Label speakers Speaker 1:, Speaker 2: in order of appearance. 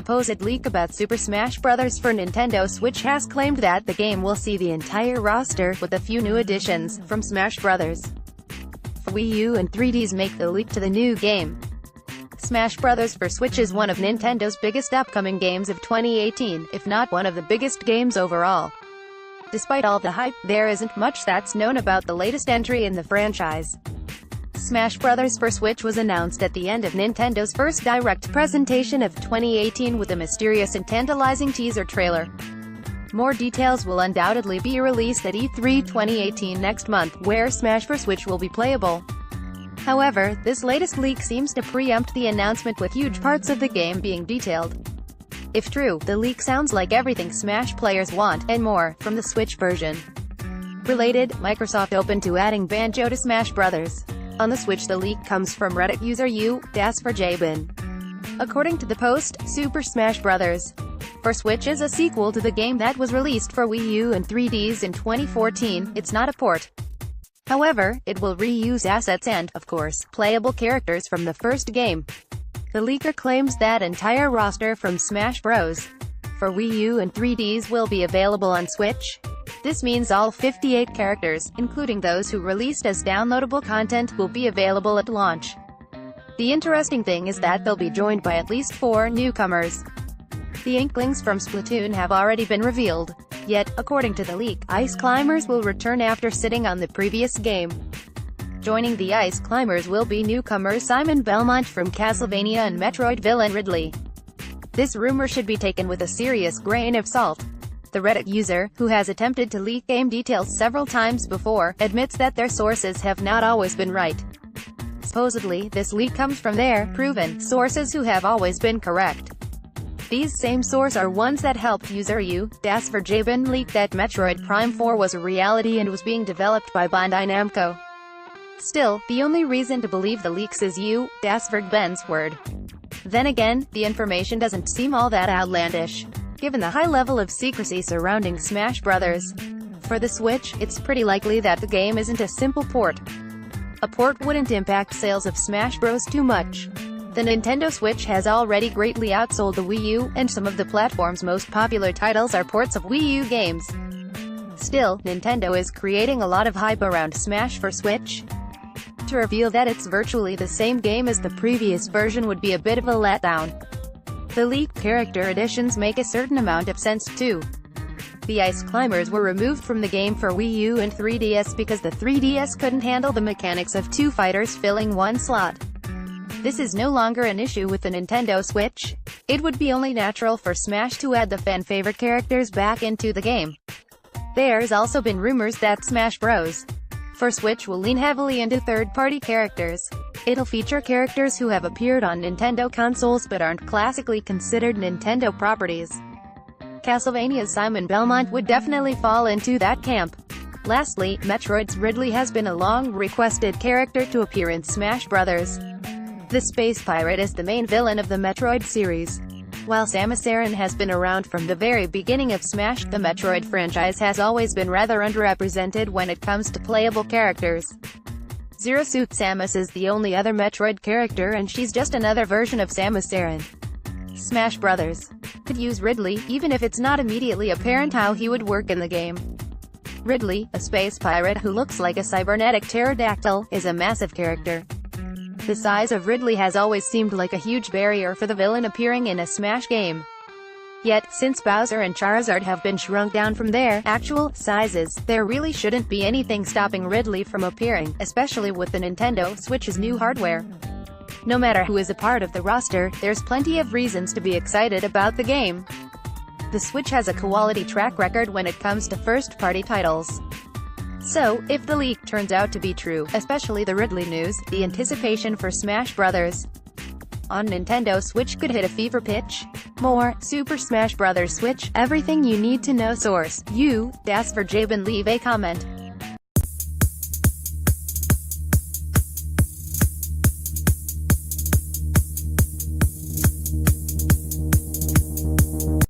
Speaker 1: supposed leak about Super Smash Bros. For Nintendo Switch has claimed that the game will see the entire roster, with a few new additions, from Smash Bros. For Wii U and 3DS make the leap to the new game. Smash Bros. For Switch is one of Nintendo's biggest upcoming games of 2018, if not one of the biggest games overall. Despite all the hype, there isn't much that's known about the latest entry in the franchise. Smash Bros. For Switch was announced at the end of Nintendo's first direct presentation of 2018 with a mysterious and tantalizing teaser trailer. More details will undoubtedly be released at E3 2018 next month, where Smash for Switch will be playable. However, this latest leak seems to preempt the announcement, with huge parts of the game being detailed. If true, the leak sounds like everything Smash players want, and more, from the Switch version. Related, Microsoft open to adding Banjo to Smash Bros. On the Switch. The leak comes from Reddit user u-for-jabin. According to the post, Super Smash Bros. For Switch is a sequel to the game that was released for Wii U and 3DS in 2014, it's not a port. However, it will reuse assets and, of course, playable characters from the first game. The leaker claims that entire roster from Smash Bros. For Wii U and 3DS will be available on Switch. This means all 58 characters, including those who released as downloadable content, will be available at launch. The interesting thing is that they'll be joined by at least 4 newcomers. The Inklings from Splatoon have already been revealed. Yet, according to the leak, Ice Climbers will return after sitting on the previous game. Joining the Ice Climbers will be newcomers Simon Belmont from Castlevania and Metroid villain Ridley. This rumor should be taken with a serious grain of salt. The Reddit user, who has attempted to leak game details several times before, admits that their sources have not always been right. Supposedly, this leak comes from their proven sources who have always been correct. These same sources are ones that helped user u-for-jabin leak that Metroid Prime 4 was a reality and was being developed by Bandai Namco. Still, the only reason to believe the leaks is u-for-jabin's word. Then again, the information doesn't seem all that outlandish, given the high level of secrecy surrounding Smash Bros. For the Switch, it's pretty likely that the game isn't a simple port. A port wouldn't impact sales of Smash Bros. Too much. The Nintendo Switch has already greatly outsold the Wii U, and some of the platform's most popular titles are ports of Wii U games. Still, Nintendo is creating a lot of hype around Smash for Switch. To reveal that it's virtually the same game as the previous version would be a bit of a letdown. The leaked character additions make a certain amount of sense too. The Ice Climbers were removed from the game for Wii U and 3DS because the 3DS couldn't handle the mechanics of 2 fighters filling 1 slot. This is no longer an issue with the Nintendo Switch. It would be only natural for Smash to add the fan-favorite characters back into the game. There's also been rumors that Smash Bros. For Switch will lean heavily into third-party characters. It'll feature characters who have appeared on Nintendo consoles but aren't classically considered Nintendo properties. Castlevania's Simon Belmont would definitely fall into that camp. Lastly, Metroid's Ridley has been a long-requested character to appear in Smash Bros. The Space Pirate is the main villain of the Metroid series. While Samus Aran has been around from the very beginning of Smash, the Metroid franchise has always been rather underrepresented when it comes to playable characters. Zero Suit Samus is the only other Metroid character, and she's just another version of Samus Aran. Smash Bros. Could use Ridley, even if it's not immediately apparent how he would work in the game. Ridley, a space pirate who looks like a cybernetic pterodactyl, is a massive character. The size of Ridley has always seemed like a huge barrier for the villain appearing in a Smash game. Yet, since Bowser and Charizard have been shrunk down from their actual sizes, there really shouldn't be anything stopping Ridley from appearing, especially with the Nintendo Switch's new hardware. No matter who is a part of the roster, there's plenty of reasons to be excited about the game. The Switch has a quality track record when it comes to first-party titles. So, if the leak turns out to be true, especially the Ridley news, the anticipation for Smash Bros. On Nintendo Switch could hit a fever pitch. More, Super Smash Bros. Switch, everything you need to know. Source, u-for-jabin. Leave a comment.